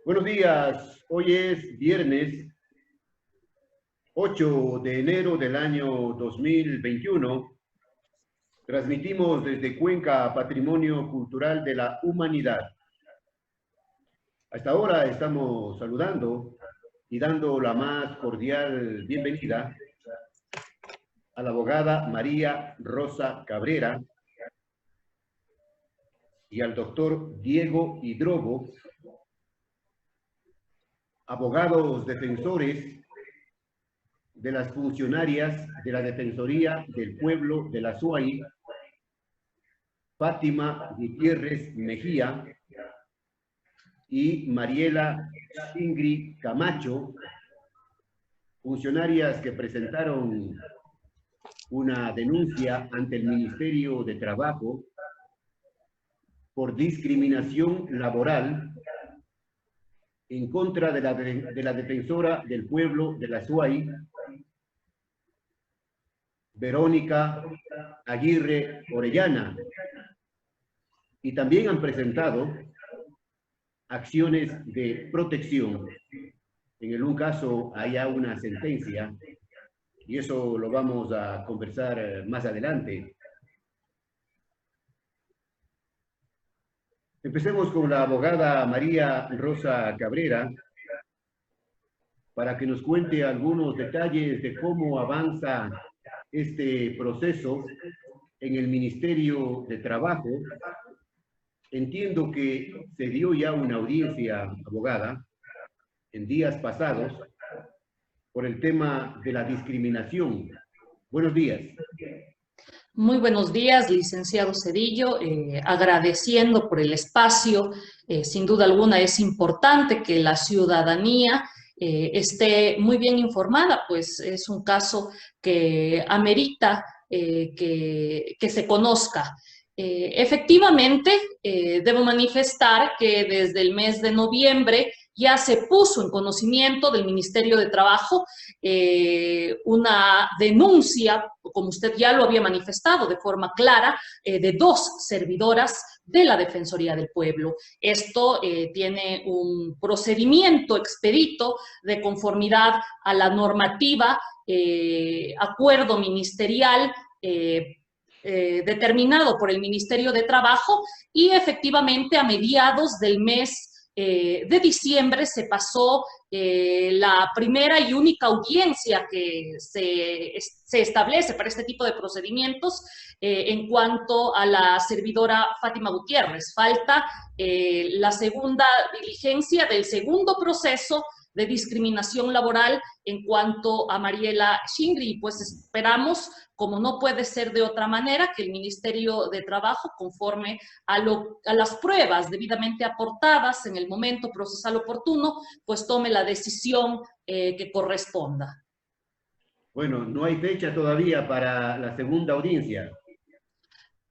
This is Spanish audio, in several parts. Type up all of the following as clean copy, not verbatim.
Buenos días, hoy es viernes 8 de enero del año 2021. Transmitimos desde Cuenca Patrimonio Cultural de la Humanidad. Hasta ahora estamos saludando y dando la más cordial bienvenida a la abogada María Rosa Cabrera y al doctor Diego Hidrobo, abogados defensores de las funcionarias de la Defensoría del Pueblo de la SUAY, Fátima Gutiérrez Mejía y Mariela Ingrid Camacho, funcionarias que presentaron una denuncia ante el Ministerio de Trabajo por discriminación laboral en contra de la defensora del pueblo de la SUAY, Verónica Aguirre Orellana, y también han presentado acciones de protección. En un caso haya una sentencia, y eso lo vamos a conversar más adelante. Empecemos con la abogada María Rosa Cabrera para que nos cuente algunos detalles de cómo avanza este proceso en el Ministerio de Trabajo. Entiendo que se dio ya una audiencia, abogada, en días pasados por el tema de la discriminación. Buenos días. Muy buenos días, licenciado Cedillo, agradeciendo por el espacio. Sin duda alguna es importante que la ciudadanía esté muy bien informada, pues es un caso que amerita que se conozca. Efectivamente, debo manifestar que desde el mes de noviembre ya se puso en conocimiento del Ministerio de Trabajo una denuncia, como usted ya lo había manifestado de forma clara, de dos servidoras de la Defensoría del Pueblo. Esto tiene un procedimiento expedito de conformidad a la normativa, acuerdo ministerial determinado por el Ministerio de Trabajo, y efectivamente a mediados del mes de diciembre se pasó la primera y única audiencia que se establece para este tipo de procedimientos en cuanto a la servidora Fátima Gutiérrez. Falta la segunda diligencia del segundo proceso de discriminación laboral en cuanto a Mariela Shingri, pues esperamos, como no puede ser de otra manera, que el Ministerio de Trabajo, conforme a las pruebas debidamente aportadas en el momento procesal oportuno, pues tome la decisión que corresponda. Bueno, no hay fecha todavía para la segunda audiencia.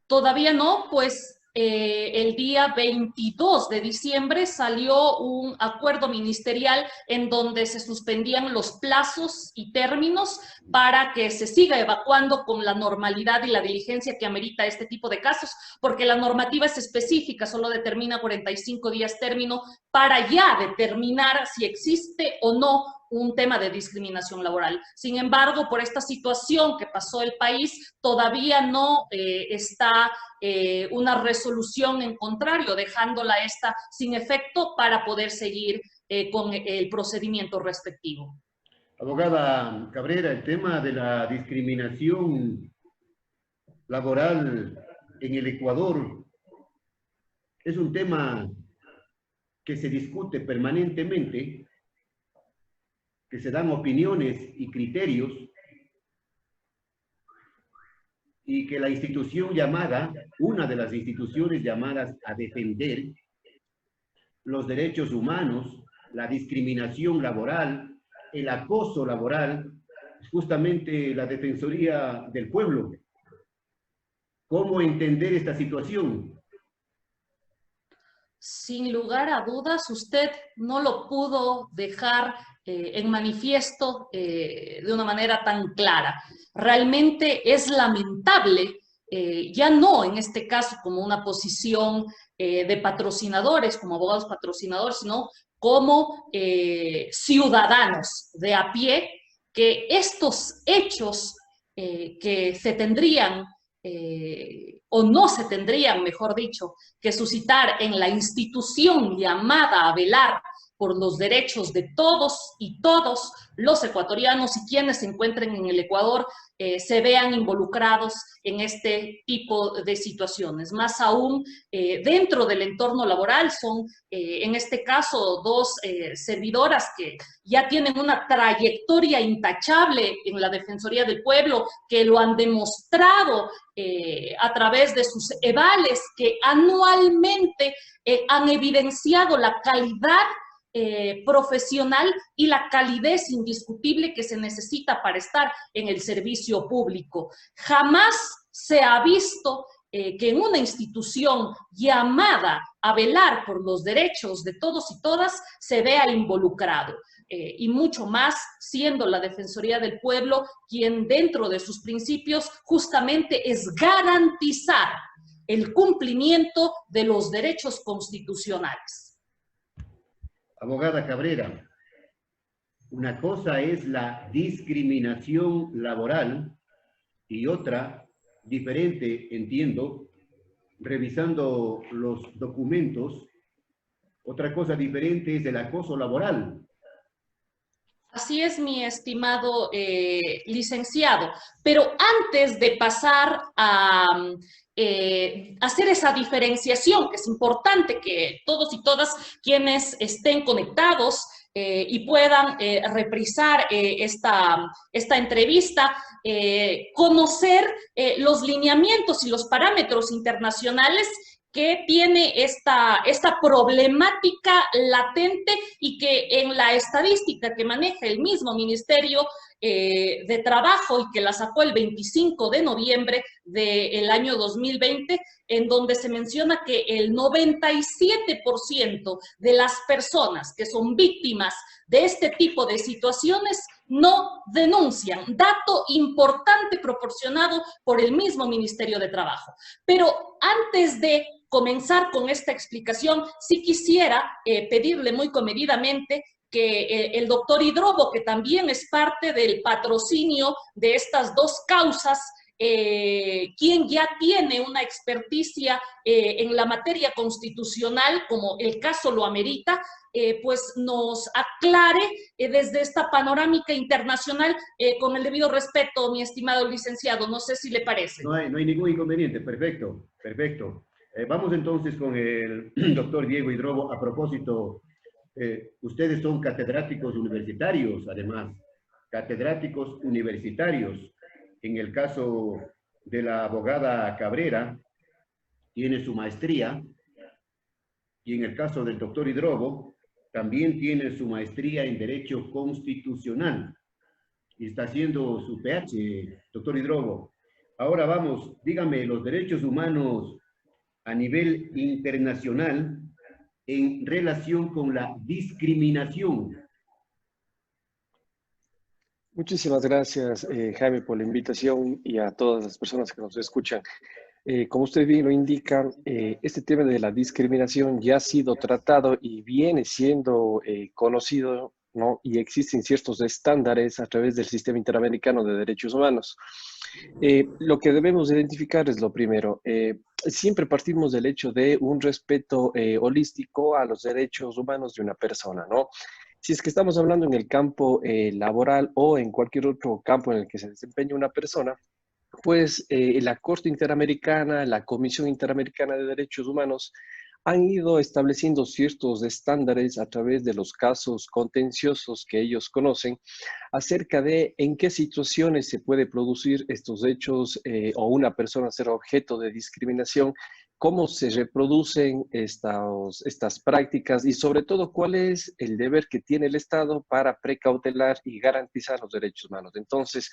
Todavía no, pues el día 22 de diciembre salió un acuerdo ministerial en donde se suspendían los plazos y términos para que se siga evacuando con la normalidad y la diligencia que amerita este tipo de casos, porque la normativa es específica, solo determina 45 días término para ya determinar si existe o no un tema de discriminación laboral. Sin embargo, por esta situación que pasó el país, todavía no está una resolución en contrario, dejándola esta sin efecto para poder seguir con el procedimiento respectivo. Abogada Cabrera, el tema de la discriminación laboral en el Ecuador es un tema que se discute permanentemente, que se dan opiniones y criterios, y que la institución llamada, una de las instituciones llamadas a defender los derechos humanos, la discriminación laboral, el acoso laboral, es justamente la Defensoría del Pueblo. ¿Cómo entender esta situación? Sin lugar a dudas, usted no lo pudo dejar en manifiesto de una manera tan clara. Realmente es lamentable ya no en este caso como una posición de patrocinadores, como abogados patrocinadores, sino como ciudadanos de a pie, que estos hechos que se tendrían o no se tendrían, mejor dicho, que suscitar en la institución llamada a velar por los derechos de todos y todos los ecuatorianos y quienes se encuentren en el Ecuador se vean involucrados en este tipo de situaciones. Más aún, dentro del entorno laboral son, en este caso, dos servidoras que ya tienen una trayectoria intachable en la Defensoría del Pueblo, que lo han demostrado a través de sus evales, que anualmente han evidenciado la calidad profesional y la calidez indiscutible que se necesita para estar en el servicio público. Jamás se ha visto que en una institución llamada a velar por los derechos de todos y todas se vea involucrado. Y mucho más siendo la Defensoría del Pueblo quien dentro de sus principios justamente es garantizar el cumplimiento de los derechos constitucionales. Abogada Cabrera, una cosa es la discriminación laboral y otra, diferente, entiendo, revisando los documentos, otra cosa diferente es el acoso laboral. Así es, mi estimado licenciado. Pero antes de pasar a hacer esa diferenciación, que es importante que todos y todas quienes estén conectados y puedan reprisar esta entrevista, conocer los lineamientos y los parámetros internacionales que tiene esta problemática latente y que en la estadística que maneja el mismo Ministerio de Trabajo y que la sacó el 25 de noviembre del año 2020, en donde se menciona que el 97% de las personas que son víctimas de este tipo de situaciones no denuncian. Dato importante proporcionado por el mismo Ministerio de Trabajo. Pero antes de comenzar con esta explicación, sí quisiera pedirle muy comedidamente que el doctor Hidrobo, que también es parte del patrocinio de estas dos causas, quien ya tiene una experticia en la materia constitucional, como el caso lo amerita, pues nos aclare desde esta panorámica internacional con el debido respeto, mi estimado licenciado. No sé si le parece. No hay ningún inconveniente. Perfecto, perfecto. Vamos entonces con el doctor Diego Hidrobo. A propósito, ustedes son catedráticos universitarios, además, catedráticos universitarios. En el caso de la abogada Cabrera, tiene su maestría, y en el caso del doctor Hidrobo, también tiene su maestría en Derecho Constitucional, y está haciendo su PH, doctor Hidrobo. Ahora vamos, dígame, los derechos humanos a nivel internacional en relación con la discriminación. Muchísimas gracias, Jaime, por la invitación y a todas las personas que nos escuchan. Como usted bien lo indica, este tema de la discriminación ya ha sido tratado y viene siendo conocido, ¿no? Y existen ciertos estándares a través del Sistema Interamericano de Derechos Humanos. Lo que debemos identificar es lo primero. Siempre partimos del hecho de un respeto holístico a los derechos humanos de una persona, ¿no? Si es que estamos hablando en el campo laboral o en cualquier otro campo en el que se desempeña una persona, pues la Corte Interamericana, la Comisión Interamericana de Derechos Humanos han ido estableciendo ciertos estándares a través de los casos contenciosos que ellos conocen acerca de en qué situaciones se puede producir estos hechos o una persona ser objeto de discriminación, cómo se reproducen estas prácticas y sobre todo cuál es el deber que tiene el Estado para precautelar y garantizar los derechos humanos. Entonces,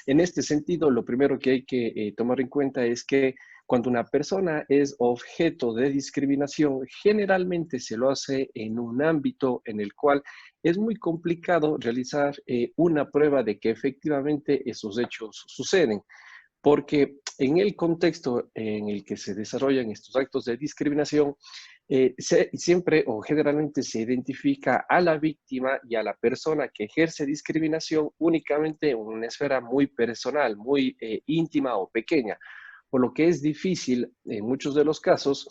en este sentido, lo primero que hay que tomar en cuenta es que cuando una persona es objeto de discriminación, generalmente se lo hace en un ámbito en el cual es muy complicado realizar una prueba de que efectivamente esos hechos suceden. Porque en el contexto en el que se desarrollan estos actos de discriminación, siempre o generalmente se identifica a la víctima y a la persona que ejerce discriminación únicamente en una esfera muy personal, muy íntima o pequeña, por lo que es difícil en muchos de los casos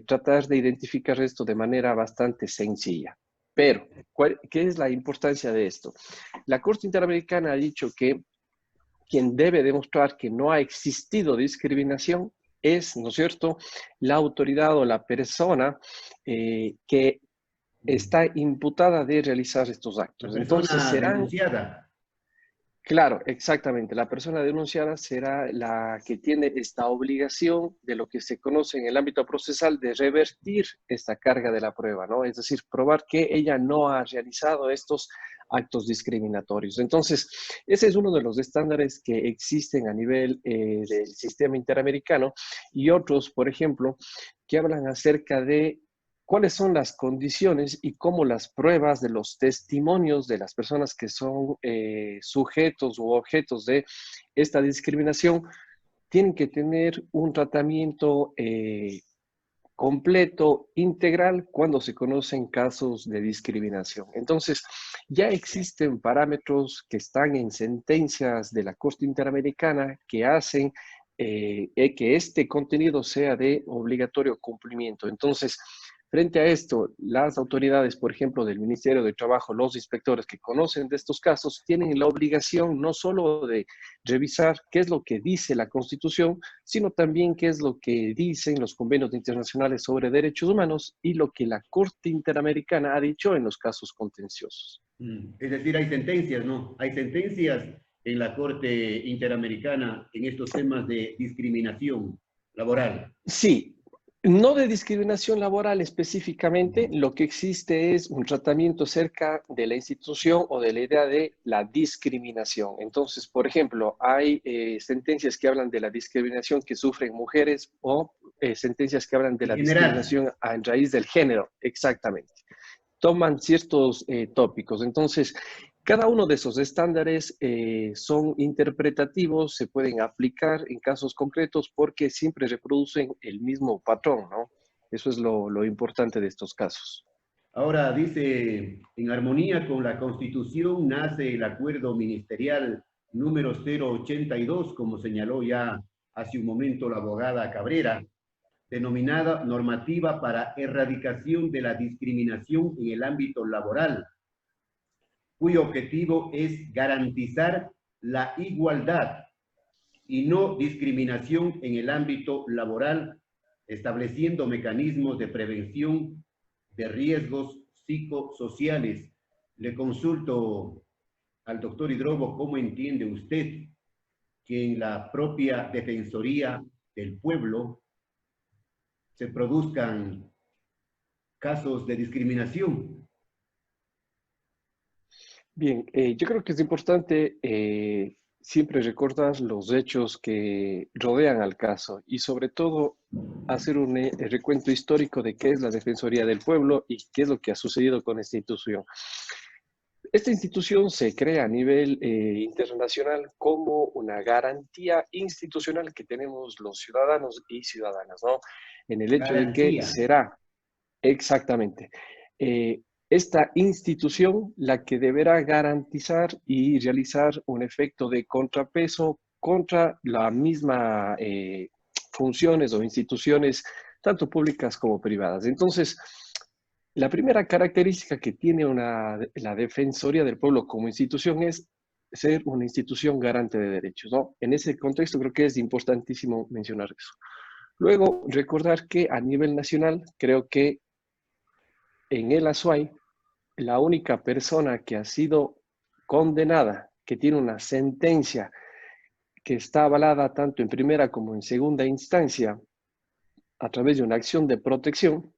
tratar de identificar esto de manera bastante sencilla. Pero, ¿qué es la importancia de esto? La Corte Interamericana ha dicho que quien debe demostrar que no ha existido discriminación es, ¿no es cierto?, la autoridad o la persona que está imputada de realizar estos actos. La Entonces persona serán, denunciada. claro, exactamente, la persona denunciada será la que tiene esta obligación de lo que se conoce en el ámbito procesal de revertir esta carga de la prueba, ¿no? Es decir, probar que ella no ha realizado estos actos discriminatorios. Entonces, ese es uno de los estándares que existen a nivel del sistema interamericano y otros, por ejemplo, que hablan acerca de cuáles son las condiciones y cómo las pruebas de los testimonios de las personas que son sujetos u objetos de esta discriminación tienen que tener un tratamiento completo, integral, cuando se conocen casos de discriminación. Entonces, ya existen parámetros que están en sentencias de la Corte Interamericana que hacen que este contenido sea de obligatorio cumplimiento. Entonces, frente a esto, las autoridades, por ejemplo, del Ministerio de Trabajo, los inspectores que conocen de estos casos, tienen la obligación no solo de revisar qué es lo que dice la Constitución, sino también qué es lo que dicen los convenios internacionales sobre derechos humanos y lo que la Corte Interamericana ha dicho en los casos contenciosos. Es decir, hay sentencias, ¿no? Hay sentencias en la Corte Interamericana en estos temas de discriminación laboral. Sí, no de discriminación laboral específicamente, lo que existe es un tratamiento cerca de la institución o de la idea de la discriminación. Entonces, por ejemplo, hay sentencias que hablan de la discriminación que sufren mujeres o sentencias que hablan de En la general. discriminación a raíz del género, exactamente. Toman ciertos tópicos. Entonces, cada uno de esos estándares son interpretativos, se pueden aplicar en casos concretos porque siempre reproducen el mismo patrón, ¿no? Eso es lo importante de estos casos. Ahora dice, en armonía con la Constitución nace el acuerdo ministerial número 082, como señaló ya hace un momento la abogada Cabrera, denominada Normativa para Erradicación de la Discriminación en el Ámbito Laboral, cuyo objetivo es garantizar la igualdad y no discriminación en el ámbito laboral, estableciendo mecanismos de prevención de riesgos psicosociales. Le consulto al doctor Hidrobo cómo entiende usted que en la propia Defensoría del Pueblo se produzcan casos de discriminación. Bien, yo creo que es importante siempre recordar los hechos que rodean al caso y sobre todo hacer un recuento histórico de qué es la Defensoría del Pueblo y qué es lo que ha sucedido con esta institución. Esta institución se crea a nivel internacional como una garantía institucional que tenemos los ciudadanos y ciudadanas, ¿no? En el hecho de que Garantía. será exactamente esta institución la que deberá garantizar y realizar un efecto de contrapeso contra la misma funciones o instituciones, tanto públicas como privadas. Entonces, la primera característica que tiene la Defensoría del Pueblo como institución es ser una institución garante de derechos, ¿no? En ese contexto creo que es importantísimo mencionar eso. Luego, recordar que a nivel nacional, creo que en el Azuay, la única persona que ha sido condenada, que tiene una sentencia que está avalada tanto en primera como en segunda instancia a través de una acción de protección,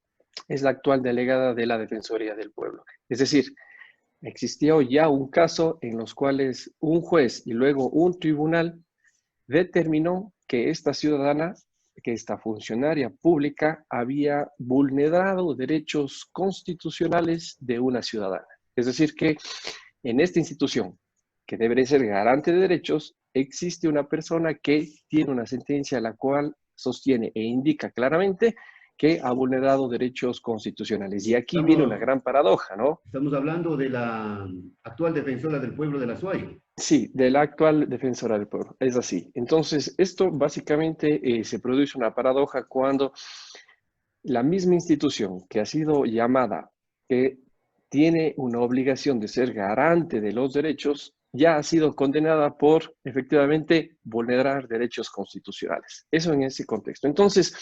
es la actual delegada de la Defensoría del Pueblo. Es decir, existió ya un caso en los cuales un juez y luego un tribunal determinó que esta ciudadana, que esta funcionaria pública había vulnerado derechos constitucionales de una ciudadana. Es decir, que en esta institución, que debería ser garante de derechos, existe una persona que tiene una sentencia la cual sostiene e indica claramente que ha vulnerado derechos constitucionales. Y aquí viene una gran paradoja, ¿no? Estamos hablando de la actual defensora del pueblo de la SUAY. Sí, de la actual defensora del pueblo, es así. Entonces, esto básicamente se produce una paradoja cuando la misma institución que ha sido llamada, que tiene una obligación de ser garante de los derechos, ya ha sido condenada por efectivamente vulnerar derechos constitucionales. Eso en ese contexto. Entonces,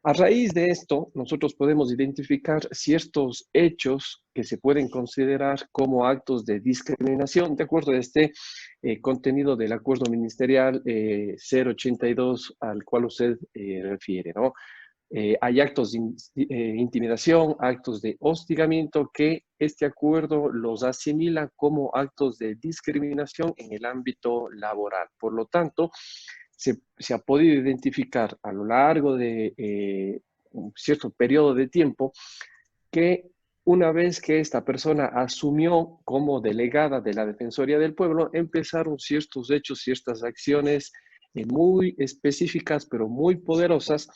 a raíz de esto, nosotros podemos identificar ciertos hechos que se pueden considerar como actos de discriminación, de acuerdo a este contenido del acuerdo ministerial 082 al cual usted refiere, ¿no? Hay actos de intimidación, actos de hostigamiento que este acuerdo los asimila como actos de discriminación en el ámbito laboral. Por lo tanto, se ha podido identificar a lo largo de un cierto periodo de tiempo que una vez que esta persona asumió como delegada de la Defensoría del Pueblo, empezaron ciertos hechos, ciertas acciones muy específicas, pero muy poderosas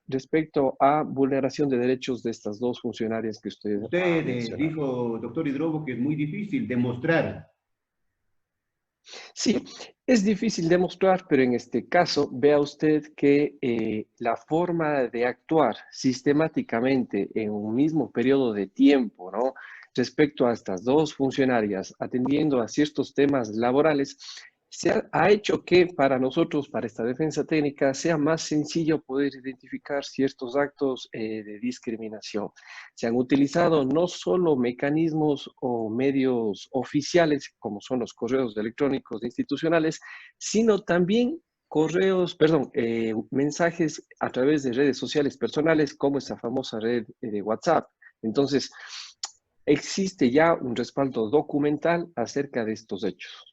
respecto a vulneración de derechos de estas dos funcionarias que usted ha mencionado. Dijo, doctor Hidrobo, que es muy difícil demostrar. Sí, es difícil demostrar, pero en este caso, vea usted que la forma de actuar sistemáticamente en un mismo periodo de tiempo, ¿no? Respecto a estas dos funcionarias, atendiendo a ciertos temas laborales, ha hecho que para nosotros, para esta defensa técnica, sea más sencillo poder identificar ciertos actos de discriminación. Se han utilizado no solo mecanismos o medios oficiales, como son los correos electrónicos institucionales, sino también mensajes a través de redes sociales personales, como esa famosa red de WhatsApp. Entonces, existe ya un respaldo documental acerca de estos hechos.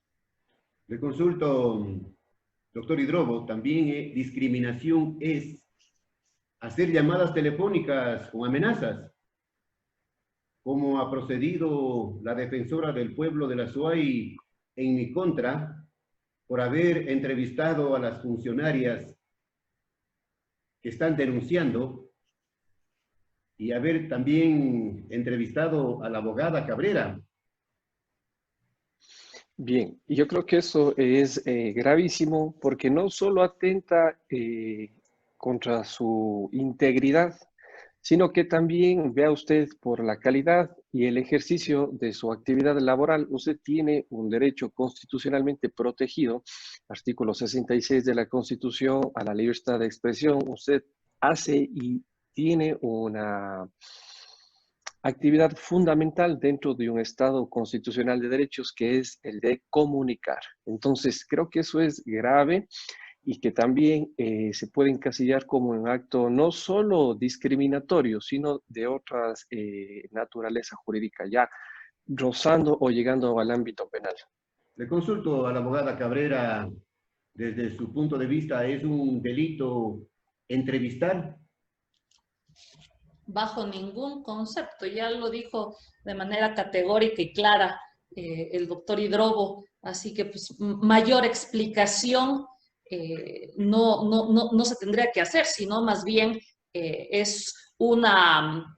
Le consulto, doctor Hidrobo, también discriminación es hacer llamadas telefónicas con amenazas, como ha procedido la defensora del pueblo de la SUAY en mi contra por haber entrevistado a las funcionarias que están denunciando y haber también entrevistado a la abogada Cabrera. Bien, yo creo que eso es gravísimo porque no solo atenta contra su integridad, sino que también, vea usted, por la calidad y el ejercicio de su actividad laboral, usted tiene un derecho constitucionalmente protegido, artículo 66 de la Constitución, a la libertad de expresión. Usted hace y tiene una actividad fundamental dentro de un Estado constitucional de derechos que es el de comunicar. Entonces, creo que eso es grave y que también se puede encasillar como un acto no solo discriminatorio, sino de otras naturaleza jurídica, ya rozando o llegando al ámbito penal. Le consulto a la abogada Cabrera, desde su punto de vista, ¿es un delito entrevistar? Bajo ningún concepto, ya lo dijo de manera categórica y clara el doctor Hidrobo, así que pues mayor explicación no se tendría que hacer, sino más bien es una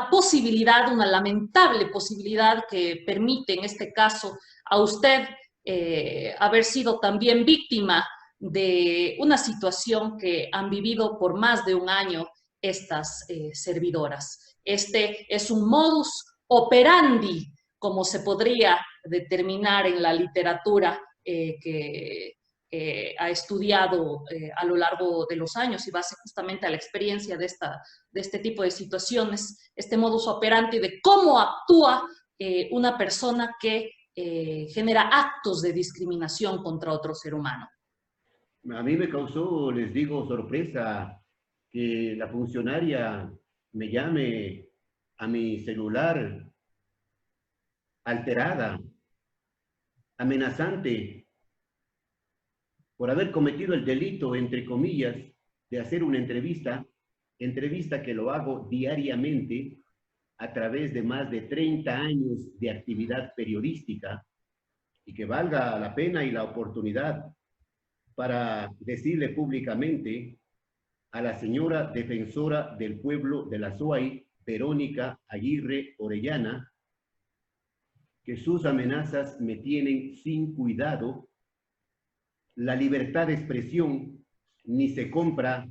posibilidad, una lamentable posibilidad que permite en este caso a usted haber sido también víctima de una situación que han vivido por más de un año estas servidoras. Este es un modus operandi, como se podría determinar en la literatura que ha estudiado a lo largo de los años y base justamente a la experiencia de este tipo de situaciones, este modus operandi de cómo actúa una persona que genera actos de discriminación contra otro ser humano. A mí me causó, les digo, sorpresa que la funcionaria me llame a mi celular alterada, amenazante, por haber cometido el delito, entre comillas, de hacer una entrevista que lo hago diariamente a través de más de 30 años de actividad periodística, y que valga la pena y la oportunidad para decirle públicamente a la señora defensora del pueblo de la SOAI, Verónica Aguirre Orellana, que sus amenazas me tienen sin cuidado. La libertad de expresión ni se compra,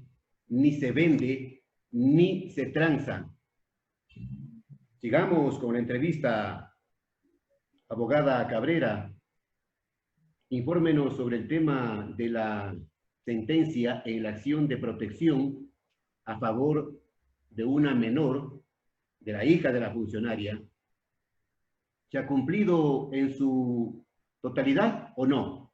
ni se vende, ni se tranza. Sigamos con la entrevista. Abogada Cabrera, infórmenos sobre el tema de la sentencia en la acción de protección a favor de una menor, de la hija de la funcionaria. ¿Se ha cumplido en su totalidad o no?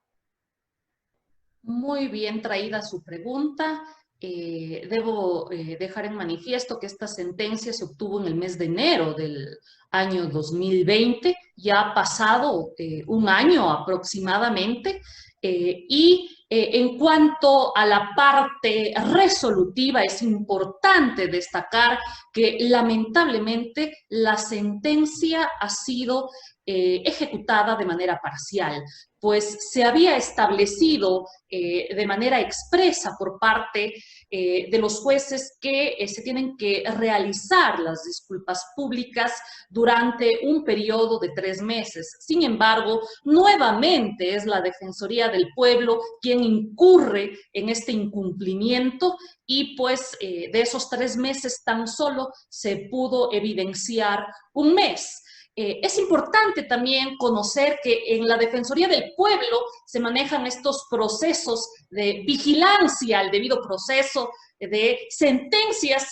Muy bien traída su pregunta. Debo dejar en manifiesto que esta sentencia se obtuvo en el mes de enero del año 2020. Ya ha pasado un año aproximadamente. En cuanto a la parte resolutiva, es importante destacar que lamentablemente la sentencia ha sido ejecutada de manera parcial, pues se había establecido de manera expresa por parte de los jueces que se tienen que realizar las disculpas públicas durante un periodo de 3 meses. Sin embargo, nuevamente es la Defensoría del Pueblo quien incurre en este incumplimiento y pues de esos 3 meses tan solo se pudo evidenciar un mes. Es importante también conocer que en la Defensoría del Pueblo se manejan estos procesos de vigilancia al debido proceso de sentencias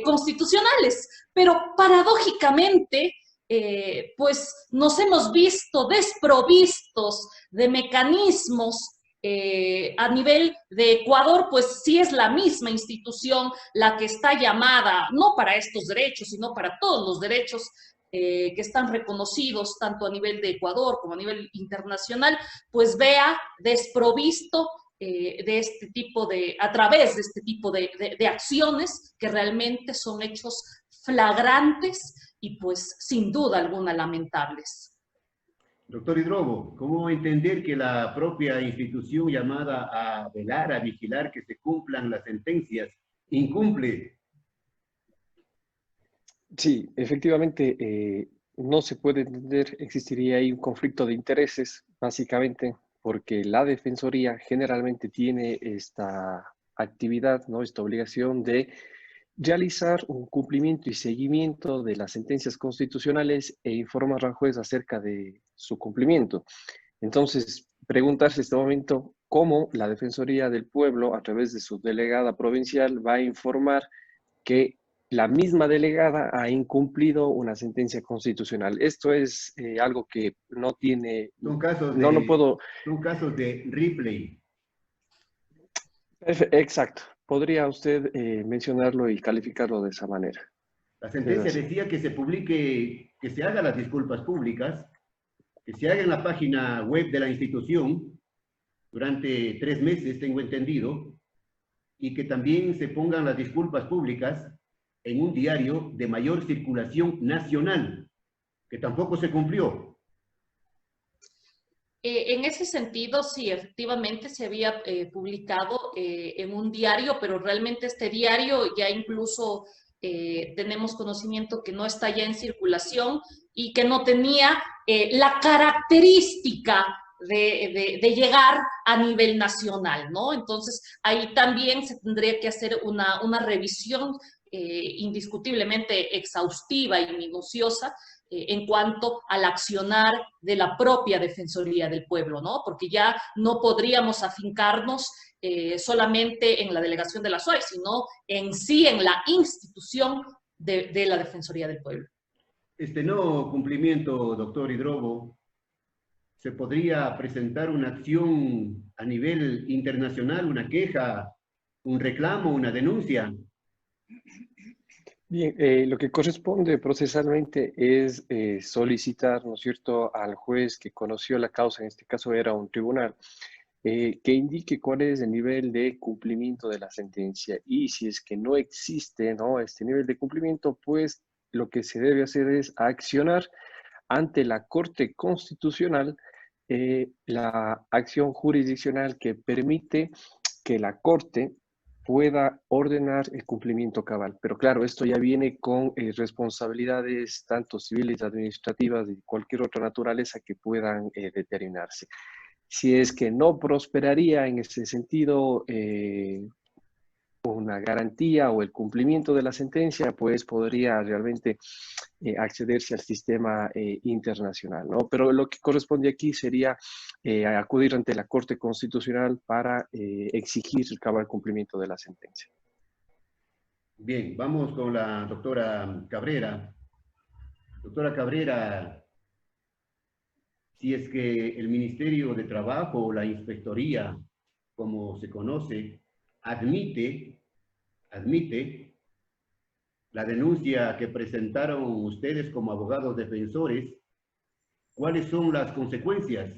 constitucionales, pero paradójicamente pues nos hemos visto desprovistos de mecanismos a nivel de Ecuador, pues sí es la misma institución la que está llamada, no para estos derechos, sino para todos los derechos que están reconocidos tanto a nivel de Ecuador como a nivel internacional, pues vea desprovisto de este tipo de, a través de este tipo de acciones que realmente son hechos flagrantes y pues sin duda alguna lamentables. Doctor Hidrobo, ¿cómo entender que la propia institución llamada a velar, a vigilar que se cumplan las sentencias, incumple? Sí, efectivamente, no se puede entender, existiría ahí un conflicto de intereses, básicamente, porque la Defensoría generalmente tiene esta actividad, ¿no? Esta obligación de realizar un cumplimiento y seguimiento de las sentencias constitucionales e informar al juez acerca de su cumplimiento. Entonces, preguntarse en este momento cómo la Defensoría del Pueblo, a través de su delegada provincial, va a informar que la misma delegada ha incumplido una sentencia constitucional. Esto es algo que no tiene, Son casos no lo puedo... son casos de replay. Exacto. Podría usted mencionarlo y calificarlo de esa manera. La sentencia decía que se publique, que se hagan las disculpas públicas, que se haga en la página web de la institución durante 3 meses, tengo entendido, y que también se pongan las disculpas públicas en un diario de mayor circulación nacional, que tampoco se cumplió. En ese sentido, sí, efectivamente se había publicado en un diario, pero realmente este diario ya incluso tenemos conocimiento que no está ya en circulación y que no tenía la característica de llegar a nivel nacional, ¿no? Entonces, ahí también se tendría que hacer una revisión indiscutiblemente exhaustiva y minuciosa en cuanto al accionar de la propia Defensoría del Pueblo, ¿no? Porque ya no podríamos afincarnos solamente en la delegación de la SOAI, sino en sí en la institución de la Defensoría del Pueblo. Este no cumplimiento, doctor Hidrobo, ¿se podría presentar una acción a nivel internacional, una queja, un reclamo, una denuncia? Bien, lo que corresponde procesalmente es solicitar, ¿no es cierto?, al juez que conoció la causa, en este caso era un tribunal, que indique cuál es el nivel de cumplimiento de la sentencia y si es que no existe, ¿no?, este nivel de cumplimiento, pues lo que se debe hacer es accionar ante la Corte Constitucional la acción jurisdiccional que permite que la Corte pueda ordenar el cumplimiento cabal. Pero claro, esto ya viene con responsabilidades tanto civiles, administrativas y cualquier otra naturaleza que puedan determinarse. Si es que no prosperaría en ese sentido una garantía o el cumplimiento de la sentencia, pues podría realmente accederse al sistema internacional, ¿no? Pero lo que corresponde aquí sería acudir ante la Corte Constitucional para exigir el cabal cumplimiento de la sentencia. Bien, vamos con la doctora Cabrera. Doctora Cabrera, si es que el Ministerio de Trabajo o la Inspectoría, como se conoce, admite la denuncia que presentaron ustedes como abogados defensores, ¿cuáles son las consecuencias?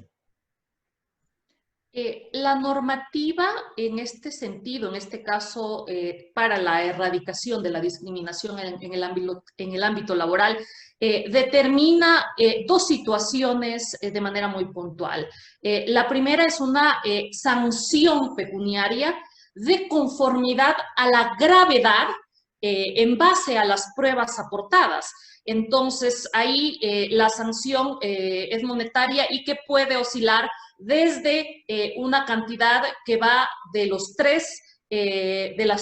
La normativa en este sentido, en este caso, para la erradicación de la discriminación en el ámbito laboral, determina dos situaciones de manera muy puntual. La primera es una sanción pecuniaria de conformidad a la gravedad en base a las pruebas aportadas. Entonces, ahí la sanción es monetaria y que puede oscilar desde una cantidad que va de las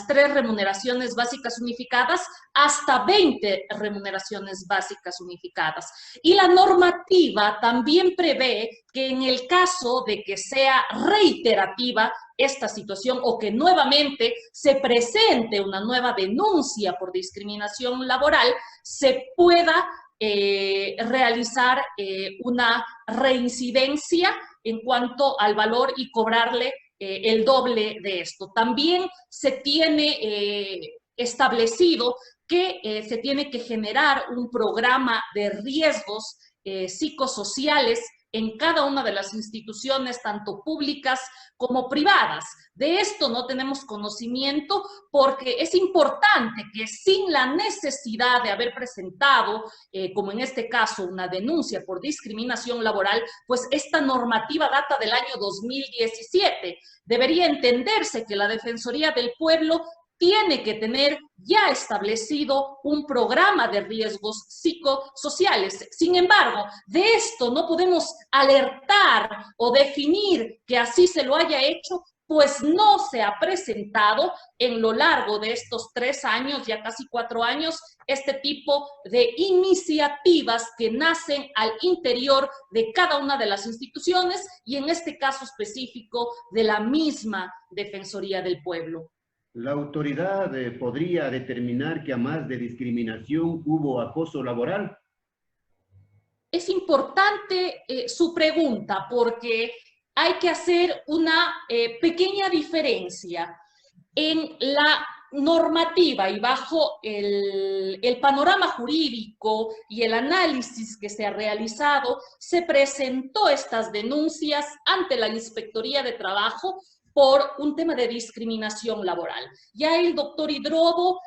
3 remuneraciones básicas unificadas hasta 20 remuneraciones básicas unificadas. Y la normativa también prevé que en el caso de que sea reiterativa esta situación o que nuevamente se presente una nueva denuncia por discriminación laboral, se pueda realizar una reincidencia en cuanto al valor y cobrarle el doble de esto. También se tiene establecido que se tiene que generar un programa de riesgos psicosociales en cada una de las instituciones, tanto públicas como privadas. De esto no tenemos conocimiento porque es importante que sin la necesidad de haber presentado, como en este caso, una denuncia por discriminación laboral, pues esta normativa data del año 2017. Debería entenderse que la Defensoría del Pueblo tiene que tener ya establecido un programa de riesgos psicosociales. Sin embargo, de esto no podemos alertar o definir que así se lo haya hecho, pues no se ha presentado en lo largo de estos 3 años, ya casi 4 años, este tipo de iniciativas que nacen al interior de cada una de las instituciones y en este caso específico de la misma Defensoría del Pueblo. ¿La autoridad podría determinar que a más de discriminación hubo acoso laboral? Es importante su pregunta porque hay que hacer una pequeña diferencia en la normativa y bajo el panorama jurídico y el análisis que se ha realizado, se presentó estas denuncias ante la Inspectoría de Trabajo por un tema de discriminación laboral. Ya el doctor Hidrobo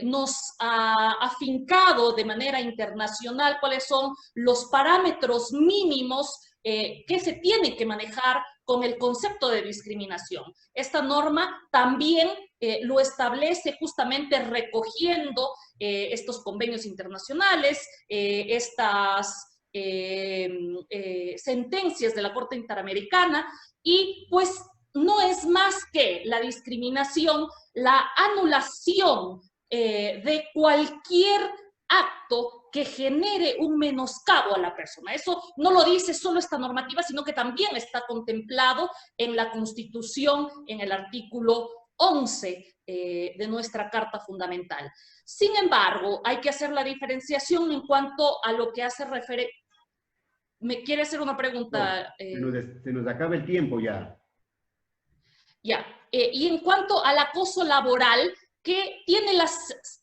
nos ha afincado de manera internacional cuáles son los parámetros mínimos que se tienen que manejar con el concepto de discriminación. Esta norma también lo establece justamente recogiendo estos convenios internacionales, estas sentencias de la Corte Interamericana y pues no es más que la discriminación, la anulación de cualquier acto que genere un menoscabo a la persona. Eso no lo dice solo esta normativa, sino que también está contemplado en la Constitución, en el artículo 11 de nuestra Carta Fundamental. Sin embargo, hay que hacer la diferenciación en cuanto a lo que hace referencia. ¿Me quiere hacer una pregunta? No, se nos acaba el tiempo ya. Ya, y en cuanto al acoso laboral, que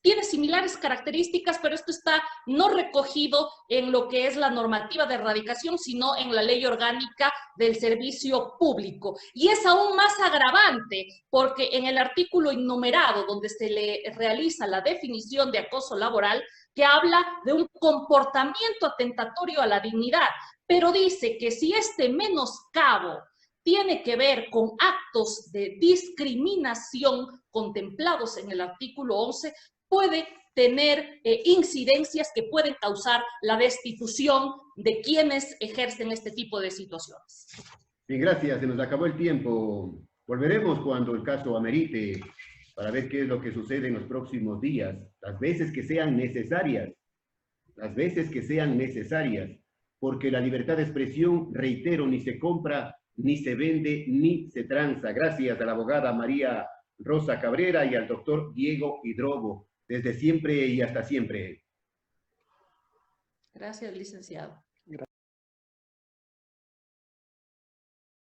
tiene similares características, pero esto está no recogido en lo que es la normativa de erradicación, sino en la ley orgánica del servicio público. Y es aún más agravante porque en el artículo enumerado, donde se le realiza la definición de acoso laboral, que habla de un comportamiento atentatorio a la dignidad, pero dice que si este menoscabo tiene que ver con actos de discriminación contemplados en el artículo 11, puede tener incidencias que pueden causar la destitución de quienes ejercen este tipo de situaciones. Bien, gracias. Se nos acabó el tiempo. Volveremos cuando el caso amerite para ver qué es lo que sucede en los próximos días, las veces que sean necesarias, porque la libertad de expresión, reitero, ni se compra, ni se vende, ni se tranza. Gracias a la abogada María Rosa Cabrera y al doctor Diego Hidrobo. Desde siempre y hasta siempre. Gracias, licenciado.